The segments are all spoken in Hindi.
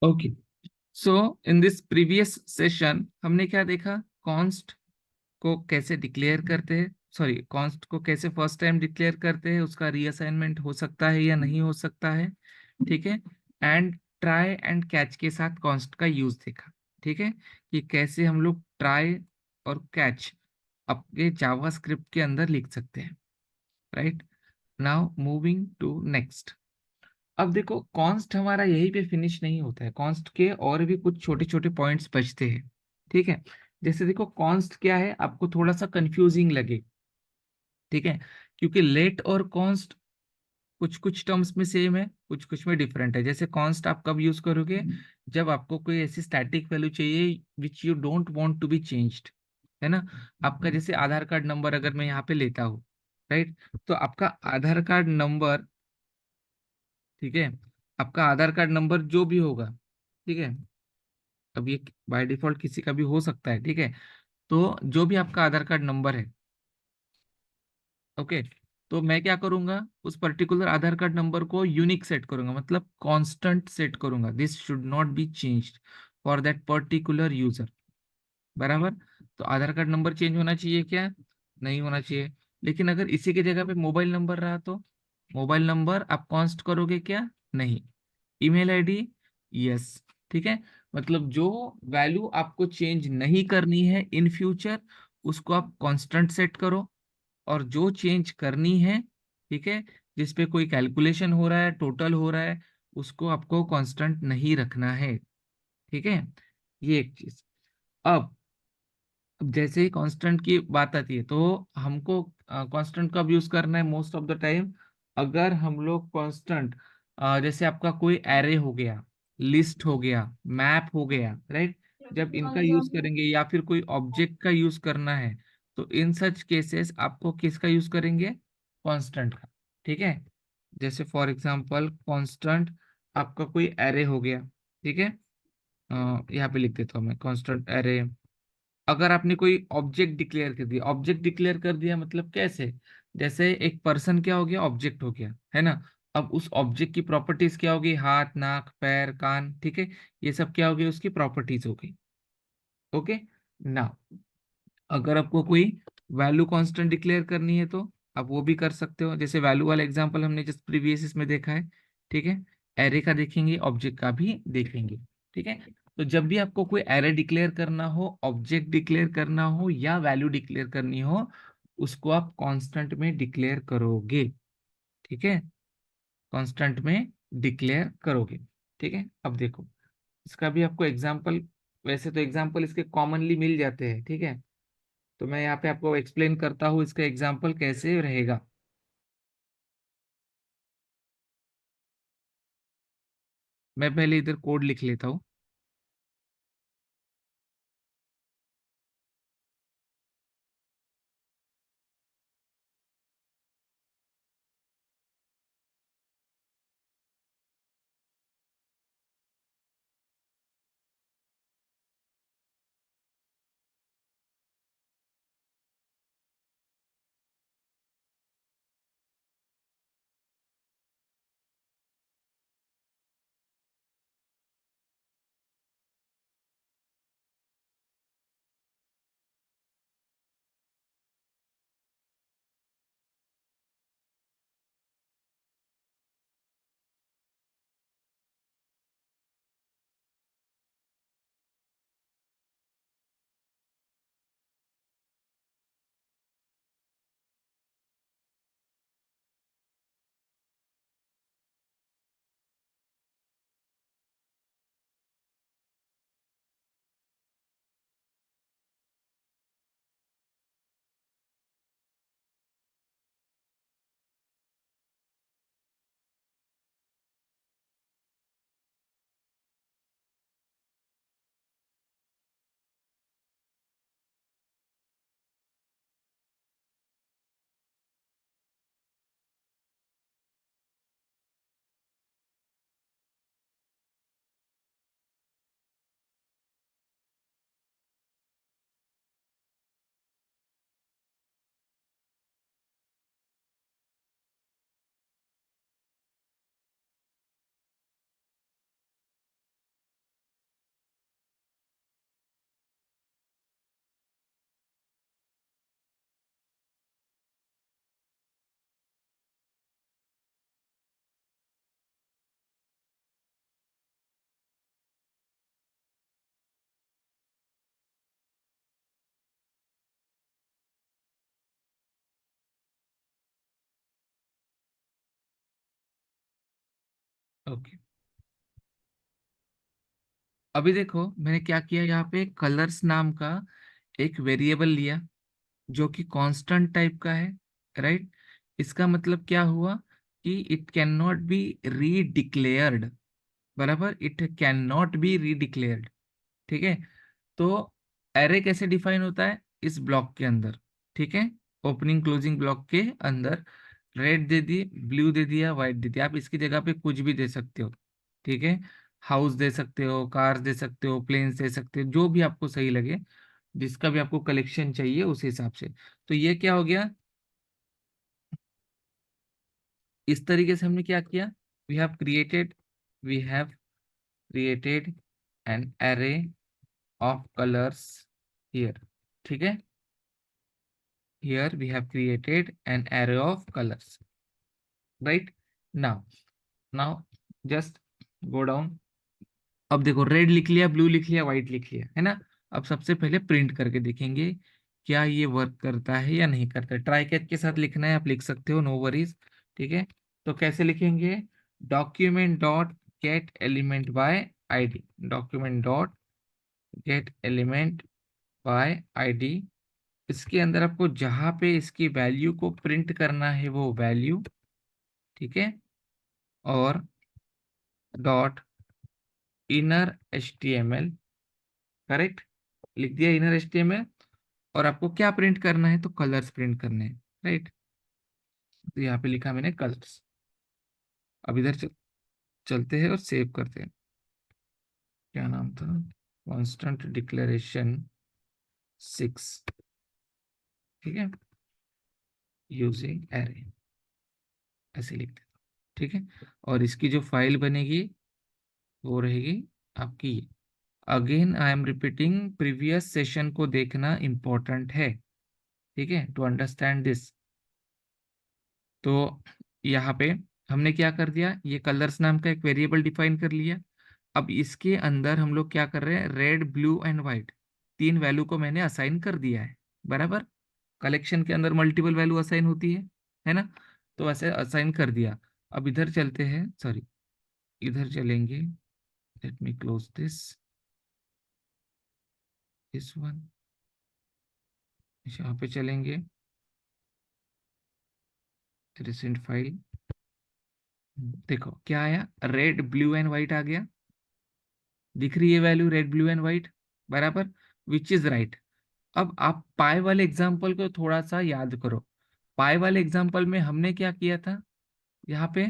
Okay, so in this previous session हमने क्या देखा, कॉन्स्ट को कैसे डिक्लेयर करते हैं, सॉरी कॉन्स्ट को कैसे फर्स्ट टाइम डिक्लेयर करते हैं, उसका रीअसाइनमेंट हो सकता है या नहीं हो सकता है, ठीक है। एंड ट्राई एंड कैच के साथ कॉन्स्ट का यूज देखा, ठीक है, कि कैसे हम लोग ट्राई और कैच अपने जावास्क्रिप्ट के अंदर लिख सकते हैं, right. Now moving to next. अब देखो कॉन्स्ट हमारा यहीं पे फिनिश नहीं होता है, कॉन्स्ट के और भी कुछ छोटे छोटे पॉइंट्स बचते हैं, ठीक है। जैसे देखो कॉन्स्ट क्या है, आपको थोड़ा सा कंफ्यूजिंग लगे, ठीक है, क्योंकि लेट और कॉन्स्ट कुछ कुछ टर्म्स में सेम है, कुछ कुछ में डिफरेंट है। जैसे कॉन्स्ट आप कब यूज करोगे, जब आपको कोई ऐसी स्टैटिक वैल्यू चाहिए which you don't want to be changed, है ना। आपका जैसे आधार कार्ड नंबर अगर मैं यहाँ पे लेता हूँ, राइट, तो आपका आधार कार्ड नंबर, ठीक है, आपका आधार कार्ड नंबर जो भी होगा, ठीक है, अब ये बाय डिफॉल्ट किसी का भी हो सकता है, ठीक है, तो जो भी आपका आधार कार्ड नंबर है, ओके, तो मैं क्या करूंगा, उस पर्टिकुलर आधार कार्ड नंबर को यूनिक सेट करूंगा, मतलब कांस्टेंट सेट करूंगा, this should not be changed for that particular user, बराबर। तो आधार कार्ड नंबर चेंज होना चाहिए क्या, नहीं होना चाहिए। लेकिन अगर इसी की जगह पे मोबाइल नंबर रहा तो मोबाइल नंबर आप कॉन्स्ट करोगे क्या, नहीं। ईमेल आईडी, यस, ठीक है। मतलब जो वैल्यू आपको चेंज नहीं करनी है इन फ्यूचर, उसको आप कांस्टेंट सेट करो, और जो चेंज करनी है, ठीक है, जिस पे कोई कैलकुलेशन हो रहा है, टोटल हो रहा है, उसको आपको कांस्टेंट नहीं रखना है, ठीक है। ये एक चीज। अब जैसे ही कांस्टेंट की बात आती है, तो हमको कांस्टेंट कब यूज करना है, मोस्ट ऑफ द टाइम अगर हम लोग कांस्टेंट, जैसे आपका कोई एरे हो गया, लिस्ट हो गया, मैप हो गया, राइट, जब इनका यूज करेंगे या फिर कोई ऑब्जेक्ट का यूज करना है, तो इन सच केसेस आपको किसका यूज करेंगे, कांस्टेंट का, ठीक है। जैसे फॉर एग्जांपल कांस्टेंट आपका कोई एरे हो गया, ठीक है, यहाँ पे लिख देता हूँ मैं कांस्टेंट एरे। अगर आपने कोई ऑब्जेक्ट डिक्लेयर कर दिया, ऑब्जेक्ट डिक्लेयर कर दिया मतलब कैसे, जैसे एक पर्सन क्या हो गया, ऑब्जेक्ट हो गया, है ना। अब उस ऑब्जेक्ट की प्रॉपर्टीज क्या होगी, हाथ, नाक, पैर, कान, ठीक है, ये सब क्या हो गई, उसकी प्रॉपर्टीज हो गई, ओके। ना अगर आपको कोई वैल्यू कांस्टेंट डिक्लेयर करनी है तो आप वो भी कर सकते हो, जैसे वैल्यू वाला एग्जांपल हमने जस्ट प्रीवियस इसमें देखा है, ठीक है। एरे का देखेंगे, ऑब्जेक्ट का भी देखेंगे, ठीक है। तो जब भी आपको कोई एरे डिक्लेयर करना हो, ऑब्जेक्ट डिक्लेयर करना हो या वैल्यू डिक्लेयर करनी हो, उसको आप कांस्टेंट में डिक्लेयर करोगे, ठीक है, कांस्टेंट में डिक्लेयर करोगे, ठीक है। अब देखो इसका भी आपको एग्जांपल, वैसे तो एग्जांपल इसके कॉमनली मिल जाते हैं, ठीक है, तो मैं यहाँ पे आपको एक्सप्लेन करता हूँ इसका एग्जाम्पल कैसे रहेगा। मैं पहले इधर कोड लिख लेता हूँ। ओके, अभी देखो मैंने क्या किया, यहाँ पे कलर्स नाम का एक वेरिएबल लिया जो कि कांस्टेंट टाइप का है, राइट। इसका मतलब क्या हुआ कि इट कैन नॉट बी रीडिक्लेयर्ड, बराबर, इट कैन नॉट बी रीडिक्लेयर्ड। ठीक है, तो एरे कैसे डिफाइन होता है, इस ब्लॉक के अंदर, ठीक है, ओपनिंग क्लोजिंग ब्लॉक के अंदर। रेड दे दी, ब्लू दे दिया, व्हाइट दे दिया, आप इसकी जगह पे कुछ भी दे सकते हो, ठीक है। हाउस दे सकते हो, कार्स दे सकते हो, प्लेन्स दे सकते हो, जो भी आपको सही लगे, जिसका भी आपको कलेक्शन चाहिए उस हिसाब से। तो ये क्या हो गया, इस तरीके से हमने क्या किया, we have created we have created an array of colours here, ठीक है। Here we have created an array of colors, right? Now just go down. अब देखो रेड लिख लिया, ब्लू लिख लिया, व्हाइट लिख लिया, है ना। अब सबसे पहले प्रिंट करके देखेंगे क्या ये वर्क करता है या नहीं करता है। ट्राई कैच के साथ लिखना है, आप लिख सकते हो, नो वरीज, ठीक है। तो कैसे लिखेंगे, document dot get element by ID, document dot get element by ID. इसके अंदर आपको जहां पे इसकी वैल्यू को प्रिंट करना है वो वैल्यू, ठीक है, और डॉट इनर एचटीएमएल, करेक्ट, लिख दिया इनर एचटीएमएल। और आपको क्या प्रिंट करना है, तो कलर्स प्रिंट करने हैं, राइट। तो यहाँ पे लिखा मैंने कलर्स। अब इधर चलते हैं और सेव करते हैं। क्या नाम था, कांस्टेंट डिक्लेरेशन 6, ठीक है, यूजिंग एरे, ऐसे लिखते हैं, ठीक है। और इसकी जो फाइल बनेगी वो रहेगी आपकी, again I am repeating, previous session को देखना इंपॉर्टेंट है, ठीक है, टू अंडरस्टैंड दिस। तो यहाँ पे हमने क्या कर दिया, ये कलर्स नाम का एक वेरिएबल डिफाइन कर लिया। अब इसके अंदर हम लोग क्या कर रहे हैं, रेड ब्लू एंड व्हाइट, तीन वैल्यू को मैंने असाइन कर दिया है, बराबर। कलेक्शन के अंदर मल्टीपल वैल्यू असाइन होती है ना। तो वैसे असाइन कर दिया। अब इधर चलते हैं, सॉरी, इधर चलेंगे, let me close this one, यहाँ पे चलेंगे, रिसेंट फाइल, देखो क्या आया, रेड ब्लू एंड व्हाइट आ गया, दिख रही है value red blue and white, बराबर, विच इज राइट। अब आप पाई वाले एग्जांपल को थोड़ा सा याद करो। पाई वाले एग्जांपल में हमने क्या किया था, यहाँ पे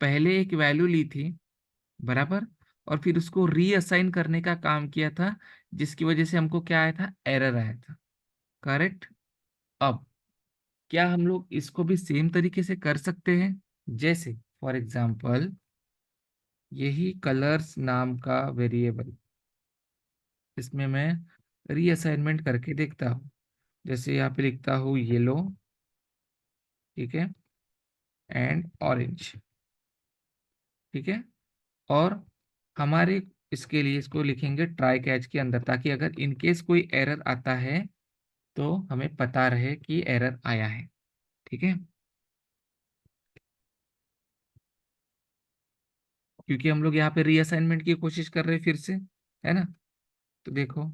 पहले एक वैल्यू ली थी, बराबर, और फिर उसको रीअसाइन करने का काम किया था, जिसकी वजह से हमको क्या आया था, एरर आया था, करेक्ट। अब क्या हम लोग इसको भी सेम तरीके से कर सकते हैं, जैसे फॉर एग्जाम्पल यही कलर्स नाम का वेरिएबल, इसमें मैं रीअसाइनमेंट करके देखता हूँ। जैसे यहाँ पे लिखता हूँ येलो, ठीक है, एंड ऑरेंज, ठीक है। और हमारे इसके लिए इसको लिखेंगे ट्राई कैच के अंदर, ताकि अगर इनकेस कोई एरर आता है तो हमें पता रहे कि एरर आया है, ठीक है। क्योंकि हम लोग यहाँ पे रीअसाइनमेंट की कोशिश कर रहे हैं फिर से, है ना। तो देखो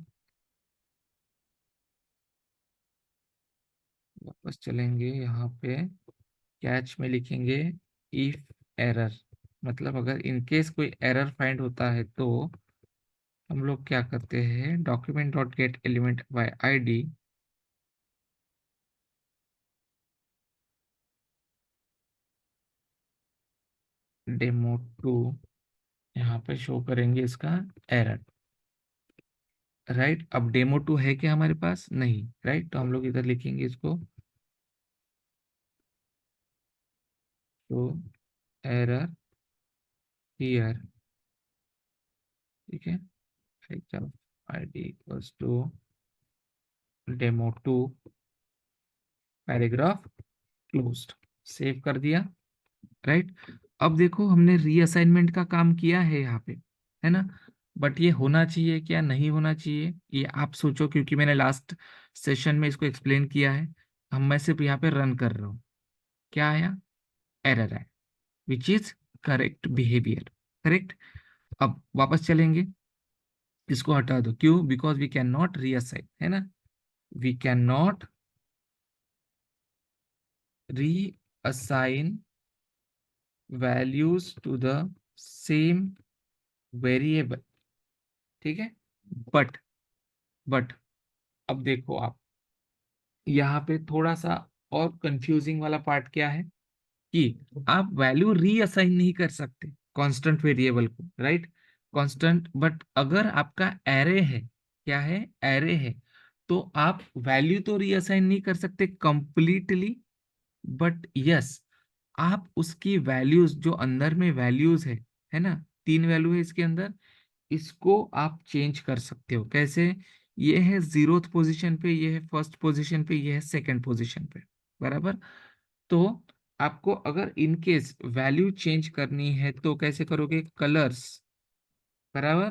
वापस चलेंगे, यहाँ पे कैच में लिखेंगे इफ एरर, मतलब अगर इनकेस कोई एरर फाइंड होता है तो हम लोग क्या करते हैं, document dot get element by ID, demo two, यहाँ पे शो करेंगे इसका एरर, राइट। अब डेमो टू है क्या हमारे पास, नहीं, राइट। तो हम लोग इधर लिखेंगे इसको, तो एरर हियर, ठीक है, ID equals to demo two, paragraph closed, save कर दिया, राइट। अब देखो हमने रीअसाइनमेंट का काम किया है यहाँ पे, है ना। बट ये होना चाहिए क्या, नहीं होना चाहिए, ये आप सोचो, क्योंकि मैंने लास्ट सेशन में इसको एक्सप्लेन किया है। हम मैं सिर्फ यहाँ पे रन कर रहा हूँ, क्या आया, एरर है, which is correct behaviour, correct. अब वापस चलेंगे, इसको हटा दो, क्यों? Because we can not reassign, है ना, we can not reassign values to the same variable, ठीक है। बट बट अब देखो आप, यहाँ पे थोड़ा सा और कंफ्यूजिंग वाला पार्ट क्या है कि आप वैल्यू रीअसाइन नहीं कर सकते कांस्टेंट वेरिएबल को, राइट, कांस्टेंट। बट अगर आपका एरे है, क्या है, एरे है, तो आप वैल्यू तो रीअसाइन नहीं कर सकते कंप्लीटली, बट यस, आप उसकी वैल्यूज जो अंदर में वैल्यूज है ना, 3 वैल्यू है इसके अंदर, इसको आप चेंज कर सकते हो। कैसे? ये है जीरोथ पोजीशन पे, ये है फर्स्ट पोजीशन पे, ये है सेकंड पोजीशन पे, बराबर। तो आपको अगर इन केस वैल्यू चेंज करनी है तो कैसे करोगे? कलर्स बराबर,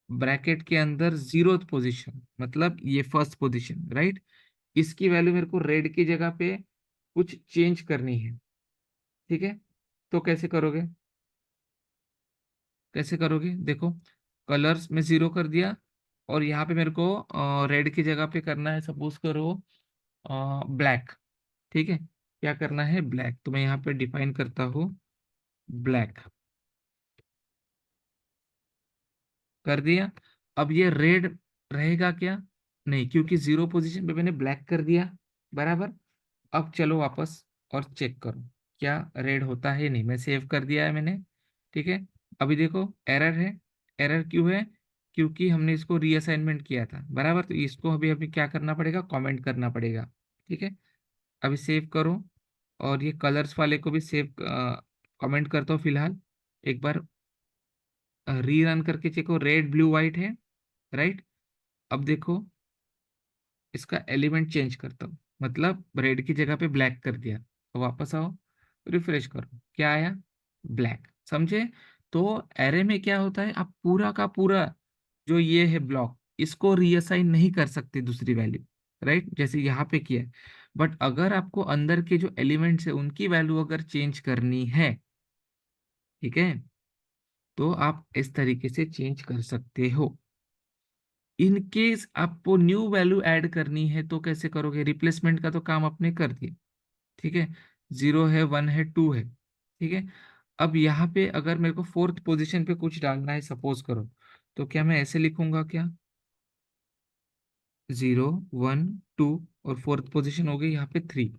ब्रैकेट के अंदर जीरोथ पोजीशन, मतलब ये फर्स्ट पोजीशन, राइट, इसकी वैल्यू मेरे को रेड की जगह पे कुछ चेंज करनी है, ठीक है। तो कैसे करोगे? कैसे करोगे? देखो, कलर्स में 0 कर दिया, और यहाँ पे मेरे को रेड की जगह पे करना है, सपोज करो ब्लैक, ठीक है। क्या करना है? ब्लैक। तो मैं यहाँ पे डिफाइन करता हूँ ब्लैक, कर दिया। अब ये रेड रहेगा क्या? नहीं, क्योंकि 0 पोजीशन पे मैंने ब्लैक कर दिया, बराबर। अब चलो वापस और चेक करो, क्या रेड होता है? नहीं, मैं सेव कर दिया है मैंने, ठीक है। अभी देखो एरर है। एरर क्यों है? क्योंकि हमने इसको रीअसाइनमेंट किया था, बराबर। तो इसको अभी अभी क्या करना पड़ेगा? कमेंट करना पड़ेगा, ठीक है। अभी सेव करो, और ये कलर्स वाले को भी सेव कमेंट करता हूँ फिलहाल। एक बार रीरन करके चेको, रेड ब्लू व्हाइट है, राइट। अब देखो, इसका एलिमेंट चेंज करता हूँ, मतलब रेड की जगह पे ब्लैक कर दिया। तो वापस आओ, रिफ्रेश करो, क्या आया? ब्लैक, समझे? तो एरे में क्या होता है, आप पूरा का पूरा जो ये है ब्लॉक, इसको रीअसाइन नहीं कर सकते दूसरी वैल्यू, राइट, जैसे यहाँ पे किया है। बट अगर आपको अंदर के जो एलिमेंट्स है उनकी वैल्यू अगर चेंज करनी है, ठीक है, तो आप इस तरीके से चेंज कर सकते हो। इन केस आपको न्यू वैल्यू ऐड करनी है तो कैसे करोगे? रिप्लेसमेंट का तो काम आपने कर दिया, ठीक है। 0 है, 1 है, 2 है, ठीक है। अब यहाँ पे अगर मेरे को फोर्थ पोजीशन पे कुछ डालना है, सपोज करो, तो क्या मैं ऐसे लिखूंगा क्या? 0, 1, 2, और फोर्थ पोजीशन हो गई यहाँ पे 3।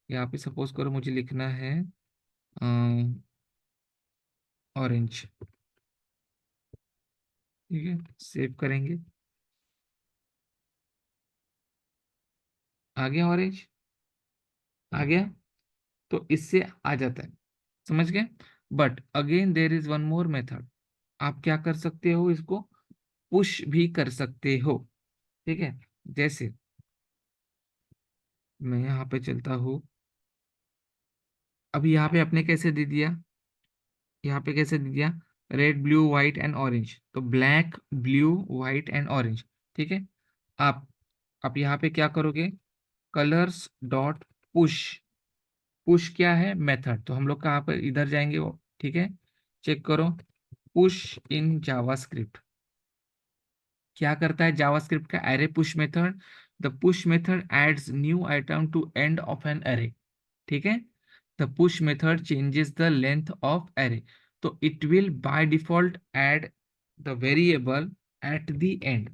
यहाँ पे सपोज करो मुझे लिखना है ऑरेंज, ठीक है। सेव करेंगे, आ गया ऑरेंज, आ गया। तो इससे आ जाता है, समझ गए। But again there is one more method, आप क्या कर सकते हो? इसको पुश भी कर सकते हो, ठीक है। जैसे मैं यहाँ पे चलता हूँ, अभी यहाँ पे आपने कैसे दे दिया? यहाँ पे कैसे दे दिया? Red blue white and orange, तो black blue white and orange, ठीक है। आप आप यहाँ पे क्या करोगे? कलर्स डॉट पुश, पुश क्या है? मेथड। तो हम लोग कहाँ पर इधर जाएंगे वो, ठीक है। चेक करो, पुश इन जावास्क्रिप्ट क्या करता है? जावास्क्रिप्ट का array push method, the push method adds new item to end of an array, ठीक है। The push method changes the length of array, तो it will by default add the variable at the end.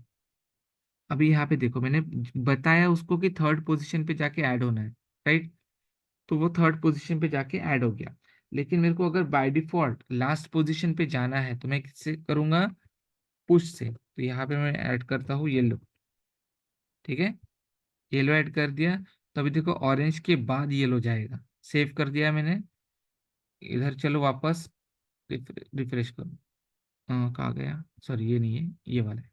अभी यहाँ पे देखो, मैंने बताया उसको कि थर्ड पोजीशन पे जाके ऐड होना है, राइट। तो वो थर्ड पोजीशन पे जाके ऐड हो गया। लेकिन मेरे को अगर बाय डिफॉल्ट लास्ट पोजीशन पे जाना है तो मैं किससे करूंगा? पुश से। तो यहाँ पे मैं ऐड करता हूँ येलो, ठीक है। येलो ऐड कर दिया, तो अभी देखो ऑरेंज के बाद येलो जाएगा। सेव कर दिया मैंने, इधर चलो वापस, रिफ्रेश करो। कहाँ गया? सॉरी, ये नहीं है, ये वाला है।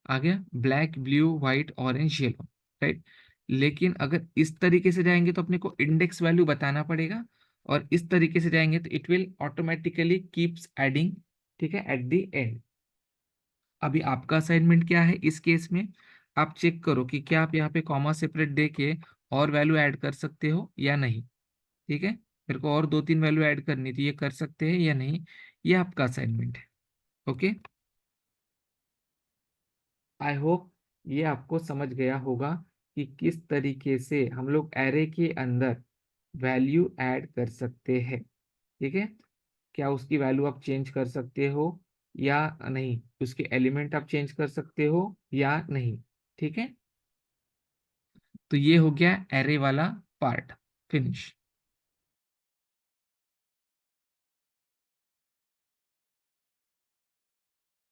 आ गया black blue white orange yellow, right. लेकिन अगर इस तरीके से जाएंगे तो अपने को इंडेक्स वैल्यू बताना पड़ेगा, और इस तरीके से जाएंगे तो it will automatically keeps adding, ठीक है, एट द एंड। अभी आपका असाइनमेंट क्या है इस केस में? आप चेक करो कि क्या आप यहाँ पे कॉमा सेपरेट दे के और वैल्यू ऐड कर सकते हो या नहीं, ठीक है। मेरे को और 2-3 वैल्यू ऐड करनी थी, ये कर सकते हैं या नहीं, ये आपका असाइनमेंट है। ओके, आई होप ये आपको समझ गया होगा कि किस तरीके से हम लोग एरे के अंदर वैल्यू ऐड कर सकते हैं। ठीक है, क्या उसकी वैल्यू आप चेंज कर सकते हो या नहीं, उसके एलिमेंट आप चेंज कर सकते हो या नहीं। ठीक है, तो ये हो गया एरे वाला पार्ट फिनिश।